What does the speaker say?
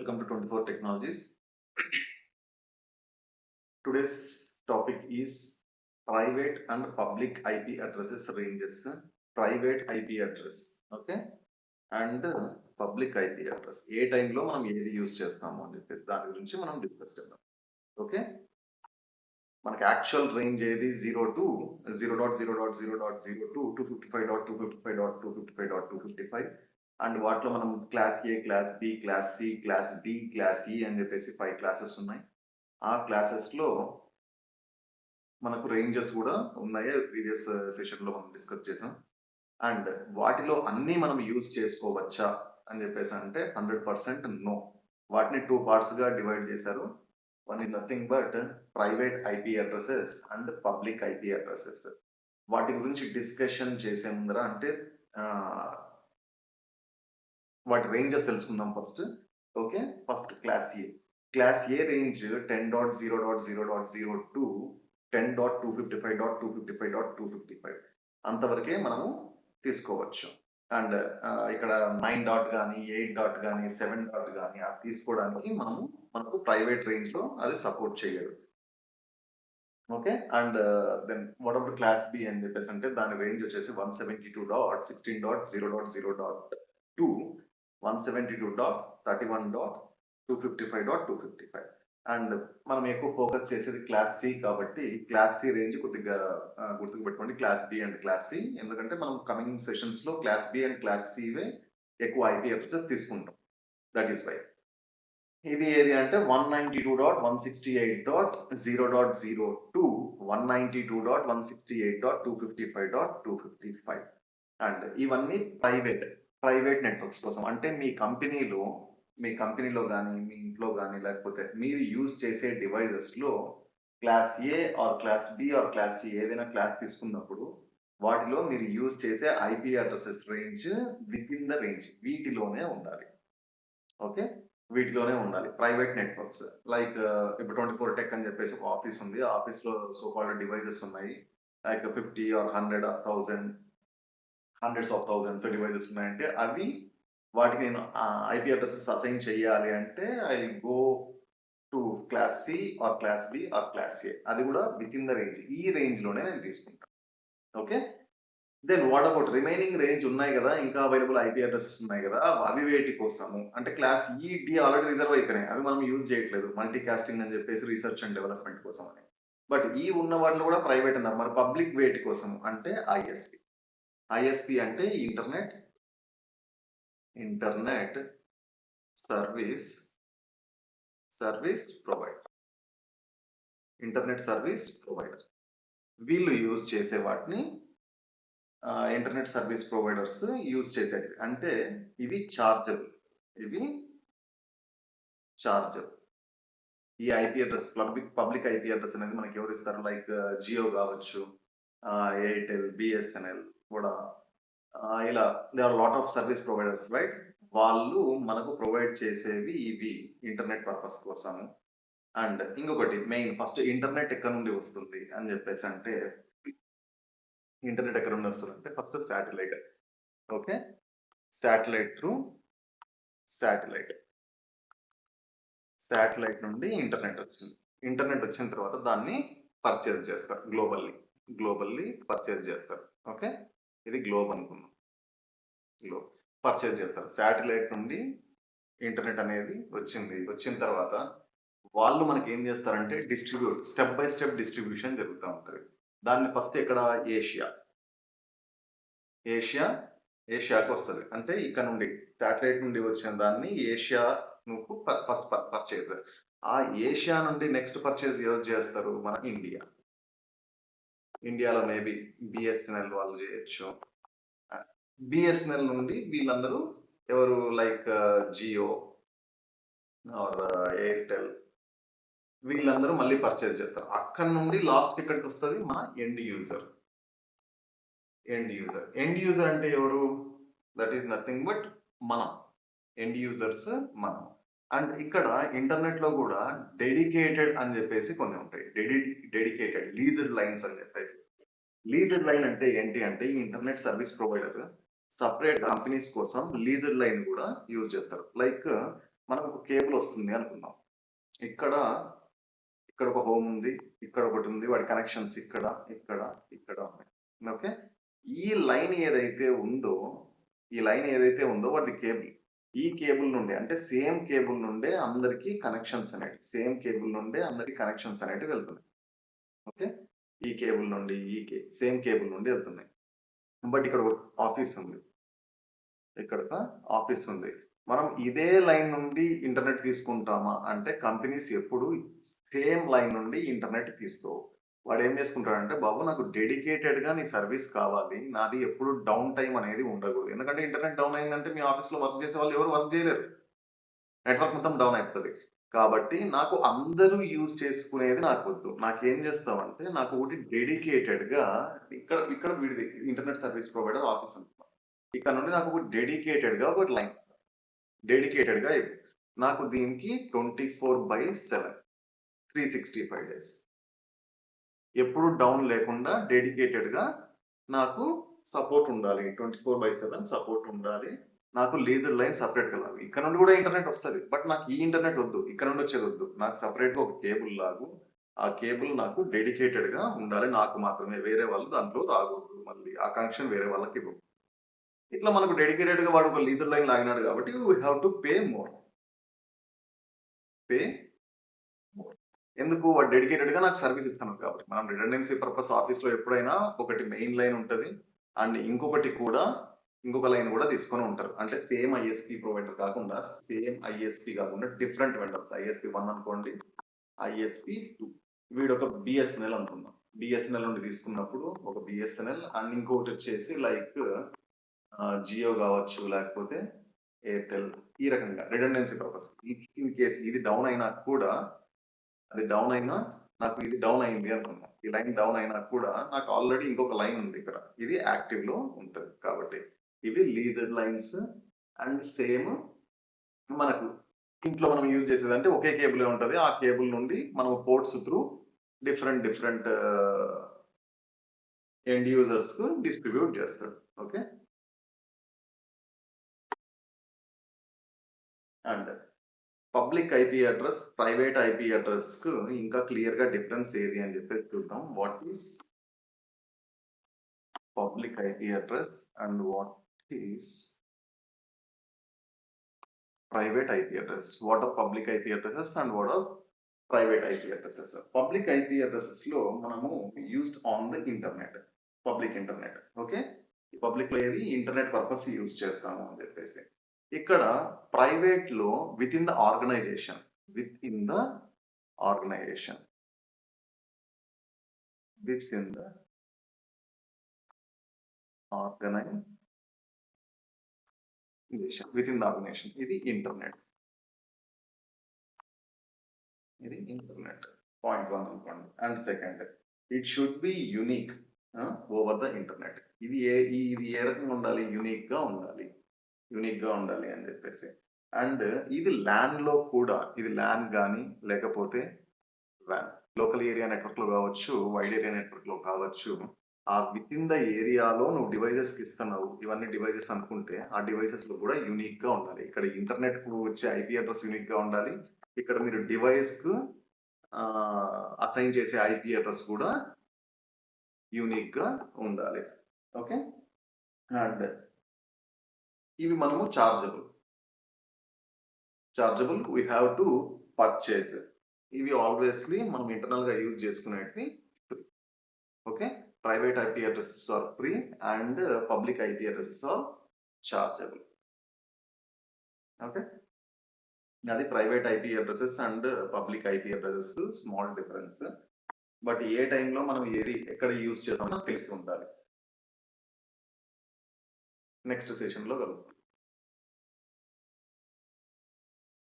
welcome to 24 Technologies. Today's topic is private and public IP addresses ranges. Private IP address, okay, and public IP address. ఏ టైంలో మనం ఏది use చేస్తాము అని చెప్పేసి దాని గురించి మనం డిస్కస్ చేద్దాం. ఓకే, మనకి యాక్చువల్ రేంజ్ ఏది 0.0.0.0.0 to 255.255.255.255 అండ్ వాటిలో మనం class A, class B, class C, class D, class E అని చెప్పేసి 5 క్లాసెస్ ఉన్నాయి. ఆ క్లాసెస్లో మనకు రేంజెస్ కూడా ఉన్నాయి. ప్రీవియస్ సెషన్లో మనం డిస్కస్ చేసాం. అండ్ వాటిలో అన్నీ మనం యూజ్ చేసుకోవచ్చా అని చెప్పేసి అంటే 100% నో. వాటిని 2 పార్ట్స్గా డివైడ్ చేశారు. One is nothing but private IP addresses and public IP addresses. వాటి గురించి డిస్కషన్ చేసే ముందర అంటే వాటి రేంజెస్ తెలుసుకుందాం first. Okay, first class A. Class A range 10.0.0.0 to 10.255.255.255 అంతవరకే మనము తీసుకోవచ్చు. అండ్ ఇక్కడ 9 డాట్ కానీ 8 డాట్ కానీ 7 డాట్ కానీ అది తీసుకోవడానికి మనకు ప్రైవేట్ రేంజ్ లో అది సపోర్ట్ చేయదు. Okay, and then what about class B అని చెప్పేసి అంటే దాని రేంజ్ వచ్చేసి 172.16.0.0.2 172.31.255.255 అండ్ మనం ఎక్కువ ఫోకస్ చేసేది క్లాస్ సి కాబట్టి క్లాస్ సి రేంజ్ కొద్దిగా గుర్తుకు పెట్టుకోండి, class B and class C. ఎందుకంటే మనం కమింగ్ సెషన్స్ లో క్లాస్ బి అండ్ క్లాస్ సివే ఎక్కువ ఐపీ అడ్రసెస్ తీసుకుంటాం. దట్ ఈస్ వై ఇది ఏది అంటే 192.168.0.0 to 192.168.255.255 అండ్ ఇవన్నీ ప్రైవేట్ నెట్వర్క్స్ కోసం. అంటే మీ కంపెనీలో కానీ మీ ఇంట్లో కానీ లేకపోతే మీరు యూజ్ చేసే డివైజెస్లో class A or class B or class C ఏదైనా క్లాస్ తీసుకున్నప్పుడు వాటిలో మీరు యూజ్ చేసే IP addresses range within the range వీటిలోనే ఉండాలి. ఓకే, వీటిలోనే ఉండాలి ప్రైవేట్ నెట్వర్క్స్. లైక్ ఇప్పుడు 24 టెక్ అని చెప్పేసి ఒక ఆఫీస్ ఉంది. ఆ ఆఫీస్లో సో కాల్డ్ డివైజెస్ ఉన్నాయి. Like 50 or 100 or 1000 hundreds of thousands devices ఉన్నాయంటే అవి వాటికి నేను ఐపీ అడ్రసెస్ అసైన్ చేయాలి అంటే I go to class C or class B or class A. అది కూడా విత్ ఇన్ ద రేంజ్, ఈ రేంజ్లోనే నేను తీసుకుంటాను. Okay, then what about remaining range ఉన్నాయి కదా, ఇంకా అవైలబుల్ ఐపీ అడ్రసెస్ ఉన్నాయి కదా, అవి వేటి కోసము అంటే క్లాస్ ఈ డి ఆల్రెడీ రిజర్వ్ అయిపోయినాయి, అవి మనం యూజ్ చేయట్లేదు మల్టీ కాస్టింగ్ అని చెప్పేసి రీసెర్చ్ అండ్ డెవలప్మెంట్ కోసం అని. బట్ ఈ ఉన్న వాటిలో కూడా ప్రైవేట్ అన్నారు. మరి పబ్లిక్ వేటి కోసం అంటే ఐఎస్పి. ఐఎస్పి అంటే internet service provider. Internet service provider వీళ్ళు యూజ్ చేసే వాటిని ఇంటర్నెట్ సర్వీస్ ప్రొవైడర్స్ యూజ్ చేసేది. అంటే ఇవి చార్జర్. ఈ IP address public IP address అనేది మనకి ఎవరు ఇస్తారు? లైక్ జియో కావచ్చు, ఎయిర్టెల్, బిఎస్ఎన్ఎల్ కూడా, ఇలా they are lot of service providers, right? వాళ్ళు మనకు ప్రొవైడ్ చేసేవి ఇవి ఇంటర్నెట్ పర్పస్ కోసము. అండ్ ఇంకొకటి మెయిన్, ఫస్ట్ ఇంటర్నెట్ ఎక్కడ నుండి వస్తుంది అని చెప్పేసి అంటే ఇంటర్నెట్ ఎక్కడ నుండి వస్తుంది అంటే first satellite. Okay, satellite through satellite నుండి ఇంటర్నెట్ వచ్చింది. ఇంటర్నెట్ వచ్చిన తర్వాత దాన్ని పర్చేజ్ చేస్తారు, గ్లోబల్లీ పర్చేజ్ చేస్తారు. ఓకే, ఇది గ్లోబ్ అనుకున్నాం. గ్లోబ్ పర్చేజ్ చేస్తారు. శాటిలైట్ నుండి ఇంటర్నెట్ అనేది వచ్చిన తర్వాత వాళ్ళు మనకి ఏం చేస్తారంటే స్టెప్ బై స్టెప్ డిస్ట్రిబ్యూషన్ జరుగుతూ ఉంటుంది. దాన్ని ఫస్ట్ ఇక్కడ ఏషియాకి వస్తుంది. అంటే ఇక్కడ నుండి శాటిలైట్ నుండి వచ్చిన దాన్ని ఏషియా నువ్వు ఫస్ట్ పర్చేజ్. ఆ ఏషియా నుండి నెక్స్ట్ పర్చేజ్ ఎవరు చేస్తారు? మన ఇండియాలో మేబీ బిఎస్ఎన్ఎల్ వాళ్ళు చేయొచ్చు. బిఎస్ఎన్ఎల్ నుండి వీళ్ళందరూ ఎవరు? లైక్ జియో ఆర్ ఎయిర్టెల్, వీళ్ళందరూ మళ్ళీ పర్చేజ్ చేస్తారు. అక్కడ నుండి లాస్ట్ ఇక్కడికి వస్తుంది మన ఎండ్ యూజర్ అంటే ఎవరు? దట్ ఈస్ నథింగ్ బట్ మనం, ఎండ్ యూజర్స్ మనం. అండ్ ఇక్కడ ఇంటర్నెట్ లో కూడా డెడికేటెడ్ అని చెప్పేసి కొన్ని ఉంటాయి. డెడికేటెడ్ లీజెడ్ లైన్స్ అని చెప్పేసి. లీజెడ్ లైన్ అంటే ఏంటి అంటే ఈ internet service provider separate companies కోసం లీజెడ్ లైన్ కూడా యూజ్ చేస్తారు. లైక్ మనకు ఒక కేబుల్ వస్తుంది అనుకుందాం. ఇక్కడ ఇక్కడ ఒక హోమ్ ఉంది, ఇక్కడ ఒకటి ఉంది, వాటి కనెక్షన్స్ ఇక్కడ ఇక్కడ ఇక్కడ ఉన్నాయి. ఓకే, ఈ లైన్ ఏదైతే ఉందో వాటి కేబుల్. ఈ కేబుల్ నుండి అంటే సేమ్ కేబుల్ నుండే అందరికి కనెక్షన్స్ అనేవి వెళ్తున్నాయి. ఓకే, ఈ కేబుల్ నుండి సేమ్ కేబుల్ నుండి వెళ్తున్నాయి. బట్ ఇక్కడ ఒక ఆఫీస్ ఉంది, ఇక్కడ ఒక ఆఫీస్ ఉంది. మనం ఇదే లైన్ నుండి ఇంటర్నెట్ తీసుకుంటామా అంటే కంపెనీస్ ఎప్పుడు సేమ్ లైన్ నుండి ఇంటర్నెట్ తీసుకోవు. వాడు ఏం చేసుకుంటాడంటే, బాబు నాకు డెడికేటెడ్గా నీ సర్వీస్ కావాలి, నాది ఎప్పుడు డౌన్ టైం అనేది ఉండకూడదు. ఎందుకంటే ఇంటర్నెట్ డౌన్ అయిందంటే మీ ఆఫీస్లో వర్క్ చేసే వాళ్ళు ఎవరు వర్క్ చేయలేరు, నెట్వర్క్ మొత్తం డౌన్ అయిపోతుంది. కాబట్టి నాకు అందరూ యూజ్ చేసుకునేది నాకు వద్దు. నాకేం చేస్తామంటే, నాకు ఒకటి డెడికేటెడ్గా ఇక్కడ ఇక్కడ వీడిది ఇంటర్నెట్ సర్వీస్ ప్రొవైడర్ ఆఫీస్ అనుకుంటాం. ఇక్కడ నుండి నాకు ఒక డెడికేటెడ్గా ఒక లైన్ డెడికేటెడ్గా నాకు దీనికి 24/7 365 డేస్ ఎప్పుడు డౌన్ లేకుండా డెడికేటెడ్గా నాకు సపోర్ట్ ఉండాలి. 24/7 సపోర్ట్ ఉండాలి. నాకు లీజర్ లైన్ సపరేట్ కలాలి. ఇక్కడ నుండి కూడా ఇంటర్నెట్ వస్తుంది, బట్ నాకు ఈ ఇంటర్నెట్ వద్దు, ఇక్కడ నుండి వచ్చేది వద్దు. నాకు సపరేట్గా ఒక కేబుల్ లాగు, ఆ కేబుల్ నాకు డెడికేటెడ్గా ఉండాలి, నాకు మాత్రమే, వేరే వాళ్ళు దాంట్లో రాకూడదు. మళ్ళీ ఆ కనెక్షన్ వేరే వాళ్ళకి ఇవ్వదు. ఇట్లా మనకు డెడికేటెడ్గా వాడు ఒక లీజర్ లైన్ లాగినాడు కాబట్టి we have to pay more. ఎందుకు? వాడు డెడికేటెడ్గా నాకు సర్వీస్ ఇస్తున్నాడు కాబట్టి. మనం రిడెండెన్సీ పర్పస్ ఆఫీస్లో ఎప్పుడైనా ఒకటి మెయిన్ లైన్ ఉంటుంది అండ్ ఇంకొక లైన్ కూడా తీసుకొని ఉంటారు. అంటే సేమ్ ఐఎస్పి ప్రొవైడర్ కాకుండా, డిఫరెంట్ వెండర్స్. ISP 1 అనుకోండి, ISP 2. వీడు ఒక బిఎస్ఎన్ఎల్ అనుకుందాం. బిఎస్ఎన్ఎల్ నుండి తీసుకున్నప్పుడు ఒక బిఎస్ఎన్ఎల్ అండ్ ఇంకొకటి వచ్చేసి లైక్ జియో కావచ్చు, లేకపోతే ఎయిర్టెల్. ఈ రకంగా రిడెండెన్సీ పర్పస్. ఇన్ కేసు ఇది డౌన్ అయినా కూడా, నాకు ఇది డౌన్ అయింది అనుకున్నాం, ఈ లైన్ డౌన్ అయినా కూడా నాకు ఆల్రెడీ ఇంకొక లైన్ ఉంది ఇక్కడ, ఇది యాక్టివ్ లో ఉంటుంది. కాబట్టి ఇవి లీజర్ లైన్స్. అండ్ సేమ్ మనకు ఇంట్లో మనం యూజ్ చేసేది అంటే ఒకే కేబుల్ ఉంటుంది. ఆ కేబుల్ నుండి మనం ports through different end users కు డిస్ట్రిబ్యూట్ చేస్తాడు. Okay, and public IP address, private IP address కు ఇంకా క్లియర్ గా డిఫరెన్స్ ఏది అని చెప్పేసి చూద్దాం. What is public IP address and what is private IP address? What are public IP addresses and what are private IP addresses? Public IP addresses లో మనము used on the internet, public internet. Okay, public లో ఏది internet purpose use చేస్తాము అని చెప్పేసి. ఇక్కడ private లో with in the organisation ఇది ఇంటర్నెట్. పాయింట్ 1 అనుకోండి. And second, it should be unique over the internet. ఇది ఏ రకంగా ఉండాలి? యూనిక్ గా ఉండాలి అని చెప్పేసి. అండ్ ఇది ల్యాన్ లో కూడా, ఇది ల్యాన్ కానీ లేకపోతే వ్యాన్, లోకల్ ఏరియా నెట్వర్క్ లో కావచ్చు, వైడ్ ఏరియా నెట్వర్క్ లో కావచ్చు, ఆ విత్ ఇన్ ద ఏరియాలో నువ్వు డివైజెస్ కి ఇస్తున్నావు, ఇవన్నీ డివైజెస్ అనుకుంటే ఆ డివైసెస్ లో కూడా యూనిక్ గా ఉండాలి. ఇక్కడ ఇంటర్నెట్ కు వచ్చే ఐపీ అడ్రస్ యూనిక్ గా ఉండాలి. ఇక్కడ మీరు డివైస్ కు అసైన్ చేసే ఐపీ అడ్రస్ కూడా యూనిక్ గా ఉండాలి. ఓకే, అండ్ ఇవి మనము chargeable we have to purchase. ఇవి ఆల్వేస్లీ మనం ఇంటర్నల్ గా యూజ్ చేసుకునేవి. Okay, private IP addresses are free and public IP addresses are chargeable. Okay, అది private IP addresses and public IP addresses small difference. But ఏ టైంలో మనం ఎక్కడ యూజ్ చేస్తామో తెలిసి ఉండాలి. నెక్స్ట్ సెషన్లో కలుగుతాం.